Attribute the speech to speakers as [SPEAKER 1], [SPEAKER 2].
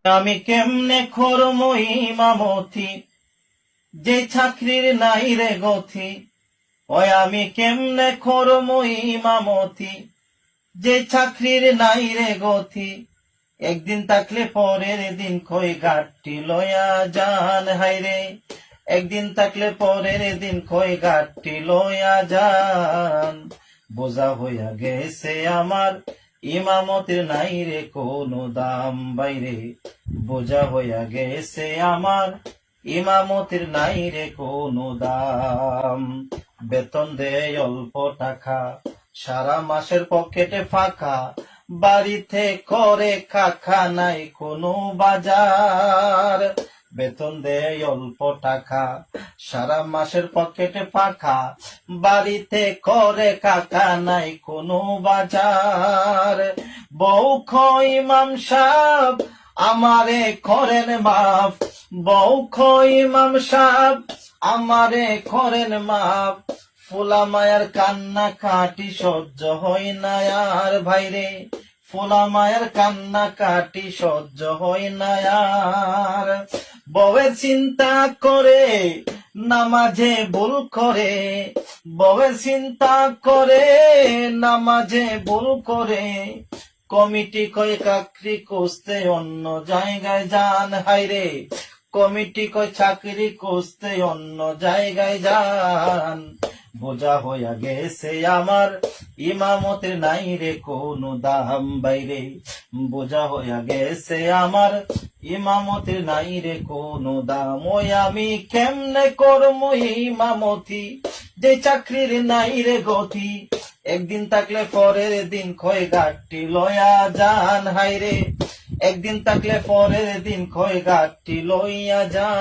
[SPEAKER 1] আমি কেমনে করব ইমামতি, যে চাকরির নাই রে গতি। ওই আমি কেমনে করব ইমামতি, যে চাকরির নাই রে গতি। একদিন থাকলে পরের দিন কই ঘাটটি লয়া যান হাইরে। একদিন থাকলে পরের দিন কই ঘাটটি লয়া যান। বোঝা হইয়া গেছে আমার ইমামতির নাই রে কোনো দাম বাইরে। বোঝা হইয়া গেছে আমার ইমামতির নাই রে কোনো দাম। বেতন দেয় অল্প টাকা, সারা মাসের পকেটে ফাঁকা। বাড়িতে করে কাকা নাই কোনো বাজার। বেতন দেয় অল্প টাকা, সারা মাসের পকেটে ফাঁকা। বাড়িতে করে কাকা নাই কোনো বাজার। বউ কই ইমাম সাহেব আমারে করেন মাফ। বউ কই ইমাম সাহেব আমারে করেন মাফ। ফুলা মায়ের কান্না কাটি সহ্য হয় না আর ভাইরে। ফুলা মায়ের কান্না কাটি সহ্য হয় না আর। বউয়ের চিন্তা করে নামাজে ভুল করে। বউয়ের চিন্তা করে নামাজে ভুল করে। কমিটি কয় চাকরি খুঁজতে অন্য জায়গায় যান হাইরে। কমিটি কয় চাকরি খুঁজতে অন্য জায়গায় যান। বোঝা হইয়া গেছে আমার ইমামতের নাই রে কোনো দাম বাইরে। বোঝা হইয়া গেছে আমার ইমামতের নাই রে কোনো দাম। ওই আমি কেমনে করব ইমামতি, যে চাকরির নাই রে গতি। একদিন থাকলে পরের দিন কই ঘাটটি লয়া যান হাইরে। একদিন থাকলে পরের দিন কই ঘাটটি লইয়া যান।